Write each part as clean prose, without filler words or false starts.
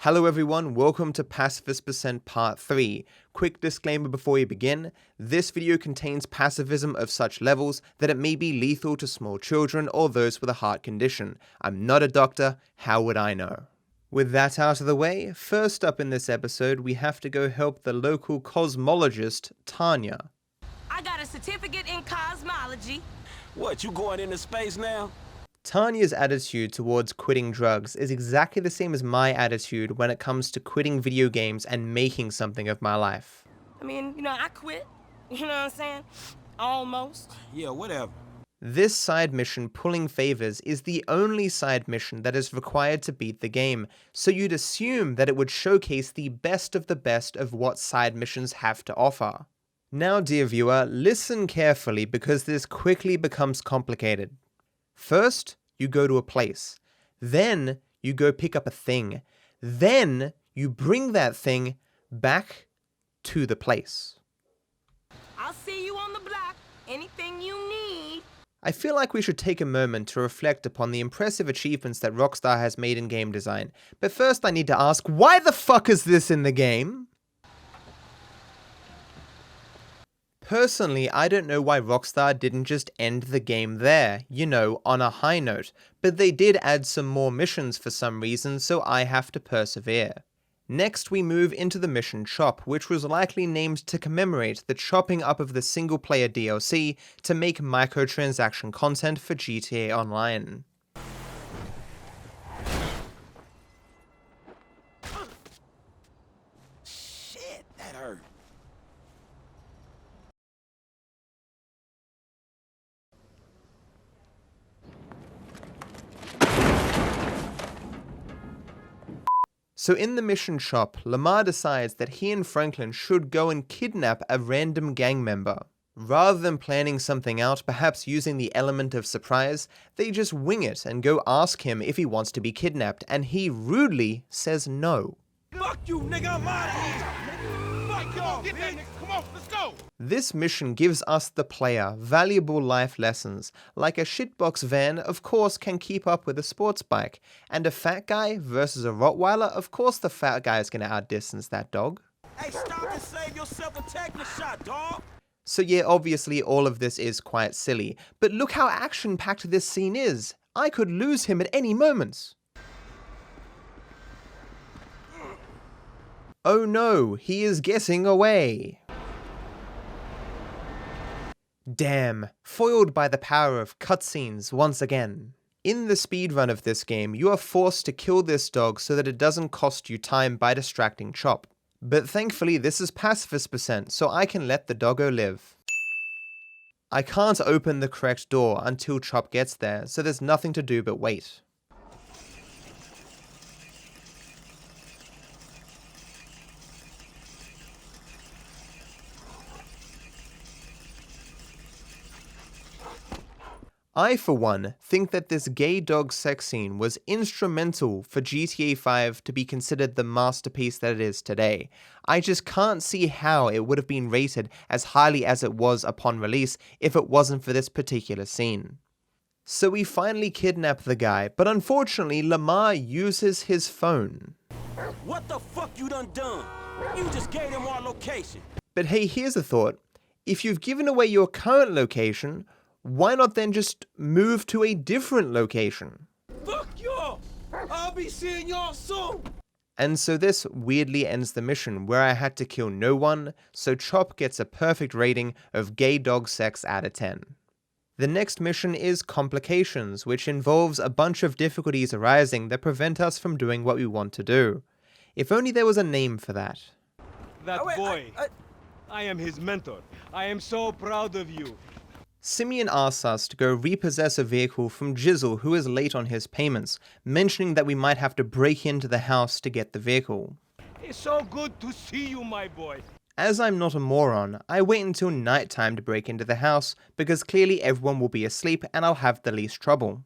Hello everyone, welcome to Pacifist Percent Part 3. Quick disclaimer before we begin, this video contains pacifism of such levels that it may be lethal to small children or those with a heart condition. I'm not a doctor, how would I know? With that out of the way, first up in this episode we have to go help the local cosmologist, Tanya. I got a certificate in cosmology. What, you going into space now? Tanya's attitude towards quitting drugs is exactly the same as my attitude when it comes to quitting video games and making something of my life. I mean, I quit. You know what I'm saying? Almost. Yeah, whatever. This side mission, Pulling Favors, is the only side mission that is required to beat the game, so you'd assume that it would showcase the best of what side missions have to offer. Now, dear viewer, listen carefully because this quickly becomes complicated. First, you go to a place. Then, you go pick up a thing. Then, you bring that thing back to the place. I'll see you on the block. Anything you need. I feel like we should take a moment to reflect upon the impressive achievements that Rockstar has made in game design. But first I need to ask, why the fuck is this in the game? Personally, I don't know why Rockstar didn't just end the game there, on a high note, but they did add some more missions for some reason, so I have to persevere. Next we move into the mission Chop, which was likely named to commemorate the chopping up of the single player DLC to make microtransaction content for GTA Online. Shit, that hurt. So in the mission Chop, Lamar decides that he and Franklin should go and kidnap a random gang member. Rather than planning something out, perhaps using the element of surprise, they just wing it and go ask him if he wants to be kidnapped, and he rudely says no. Fuck you, nigga, I'm out of here. Fuck y'all, get that nigga, come on, let's go. This mission gives us, the player, valuable life lessons, like a shitbox van of course can keep up with a sports bike, and a fat guy versus a Rottweiler, of course the fat guy is gonna outdistance that dog. Hey, stop and save yourself a tetanus shot, dog. So yeah, obviously all of this is quite silly, but look how action-packed this scene is. I could lose him at any moment. Oh no, he is getting away. Damn, foiled by the power of cutscenes once again. In the speedrun of this game, you are forced to kill this dog so that it doesn't cost you time by distracting Chop. But thankfully this is Pacifist Percent, so I can let the doggo live. I can't open the correct door until Chop gets there, so there's nothing to do but wait. I, for one, think that this gay dog sex scene was instrumental for GTA 5 to be considered the masterpiece that it is today. I just can't see how it would have been rated as highly as it was upon release if it wasn't for this particular scene. So we finally kidnap the guy, but unfortunately Lamar uses his phone. What the fuck you done? You just gave them our location. But hey, here's a thought. If you've given away your current location, why not then just move to a different location? Fuck y'all! I'll be seeing y'all soon! And so this weirdly ends the mission, where I had to kill no one, so Chop gets a perfect rating of gay dog sex out of 10. The next mission is Complications, which involves a bunch of difficulties arising that prevent us from doing what we want to do. If only there was a name for that. That boy, I am his mentor. I am so proud of you. Simeon asks us to go repossess a vehicle from Jizzle, who is late on his payments, mentioning that we might have to break into the house to get the vehicle. It's so good to see you, my boy. As I'm not a moron, I wait until nighttime to break into the house, because clearly everyone will be asleep and I'll have the least trouble.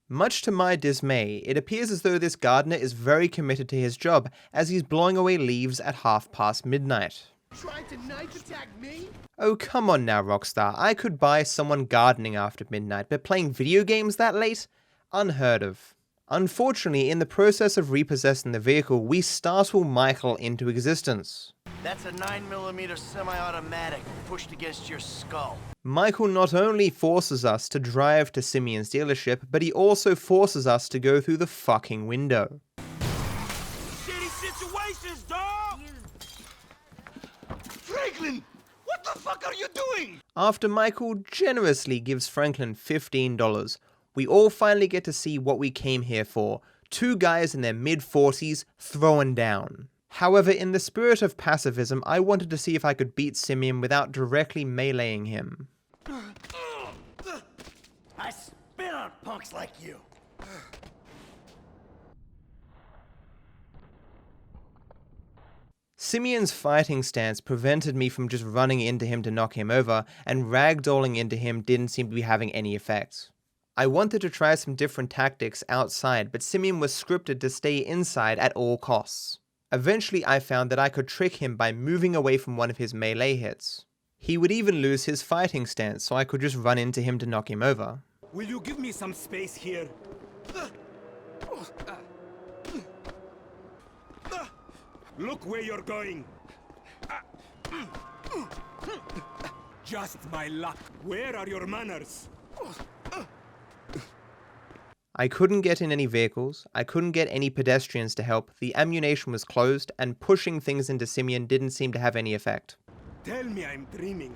Much to my dismay, it appears as though this gardener is very committed to his job, as he's blowing away leaves at midnight. Trying to knife attack me? Oh come on now, Rockstar, I could buy someone gardening after midnight, but playing video games that late? Unheard of. Unfortunately, in the process of repossessing the vehicle, we startle Michael into existence. That's a 9mm semi-automatic pushed against your skull. Michael not only forces us to drive to Simeon's dealership, but he also forces us to go through the fucking window. Shitty situations, dog! Franklin! What the fuck are you doing? After Michael generously gives Franklin $15, we all finally get to see what we came here for. Two guys in their mid-40s throwing down. However, in the spirit of pacifism, I wanted to see if I could beat Simeon without directly meleeing him. I spit on punks like you. Simeon's fighting stance prevented me from just running into him to knock him over, and ragdolling into him didn't seem to be having any effect. I wanted to try some different tactics outside, but Simeon was scripted to stay inside at all costs. Eventually, I found that I could trick him by moving away from one of his melee hits. He would even lose his fighting stance, so I could just run into him to knock him over. Will you give me some space here? Look where you're going. Just my luck. Where are your manners? I couldn't get in any vehicles, I couldn't get any pedestrians to help, the ammunition was closed, and pushing things into Simeon didn't seem to have any effect. Tell me I'm dreaming.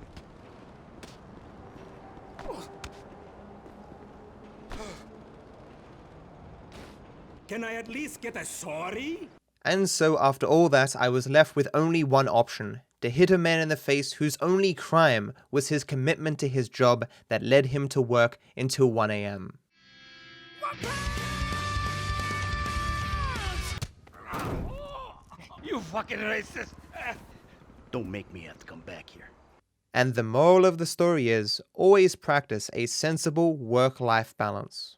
Can I at least get a sorry? And so after all that, I was left with only one option, to hit a man in the face whose only crime was his commitment to his job that led him to work until 1 AM. You fucking racist! Don't make me have to come back here. And the moral of the story is, always practice a sensible work-life balance.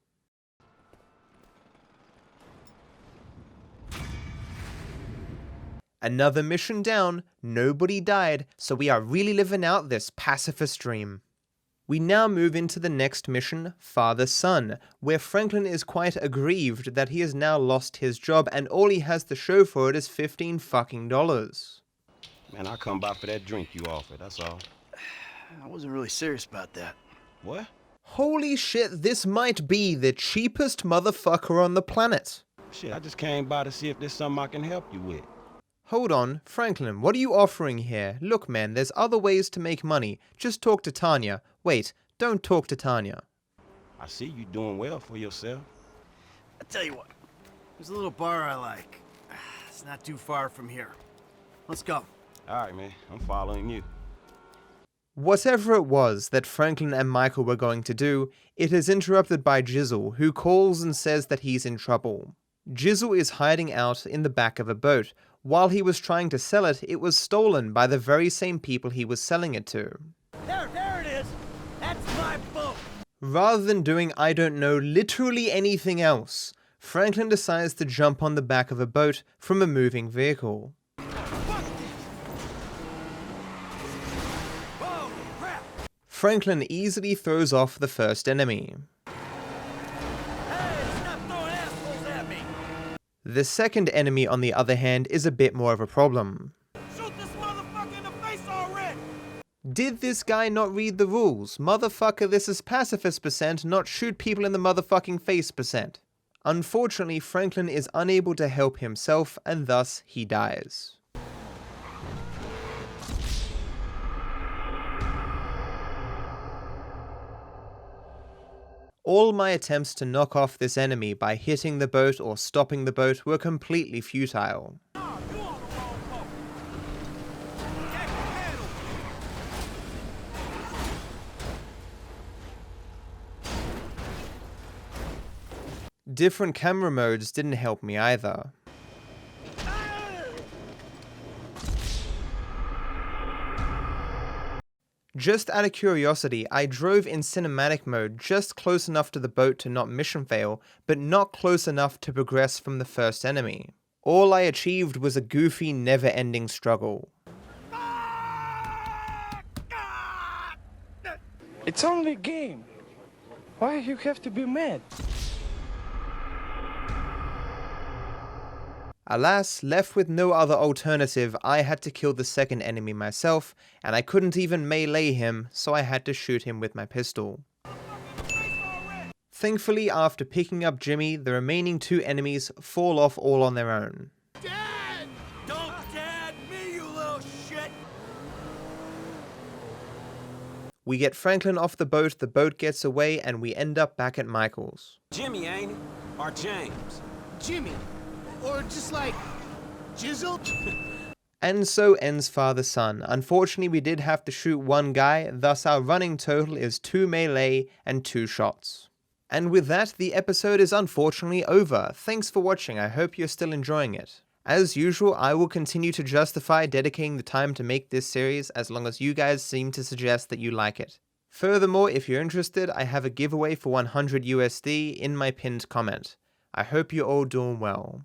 Another mission down, nobody died, so we are really living out this pacifist dream. We now move into the next mission, Father-Son, where Franklin is quite aggrieved that he has now lost his job and all he has to show for it is $15 fucking. Man, I come by for that drink you offered, that's all. I wasn't really serious about that. What? Holy shit, this might be the cheapest motherfucker on the planet. Shit, I just came by to see if there's something I can help you with. Hold on, Franklin, what are you offering here? Look man, there's other ways to make money. Just talk to Tanya. Wait, don't talk to Tanya. I see you doing well for yourself. I tell you what, there's a little bar I like. It's not too far from here. Let's go. All right, man, I'm following you. Whatever it was that Franklin and Michael were going to do, it is interrupted by Jizzle, who calls and says that he's in trouble. Jizzle is hiding out in the back of a boat. While he was trying to sell it, it was stolen by the very same people he was selling it to. There it is! That's my boat! Rather than doing I don't know literally anything else, Franklin decides to jump on the back of a boat from a moving vehicle. Whoa, crap! Franklin easily throws off the first enemy. Hey, stop throwing assholes at me! The second enemy, on the other hand, is a bit more of a problem. Shoot this motherfucker in the face already! Did this guy not read the rules? Motherfucker, this is pacifist %, not shoot people in the motherfucking face %. Unfortunately, Franklin is unable to help himself, and thus he dies. All my attempts to knock off this enemy by hitting the boat or stopping the boat were completely futile. Different camera modes didn't help me either. Just out of curiosity, I drove in cinematic mode just close enough to the boat to not mission fail, but not close enough to progress from the first enemy. All I achieved was a goofy, never-ending struggle. It's only a game. Why you have to be mad? Alas, left with no other alternative, I had to kill the second enemy myself, and I couldn't even melee him, so I had to shoot him with my pistol. Thankfully, after picking up Jimmy, the remaining 2 enemies fall off all on their own. Dad! Don't dad me, you little shit! We get Franklin off the boat gets away, and we end up back at Michael's. Jimmy, ain't it? Or James? Jimmy. Or just like... Jizzle? And so ends Father-Son. Unfortunately, we did have to shoot 1 guy, thus our running total is 2 melee and 2 shots. And with that, the episode is unfortunately over. Thanks for watching, I hope you're still enjoying it. As usual, I will continue to justify dedicating the time to make this series as long as you guys seem to suggest that you like it. Furthermore, if you're interested, I have a giveaway for 100 USD in my pinned comment. I hope you're all doing well.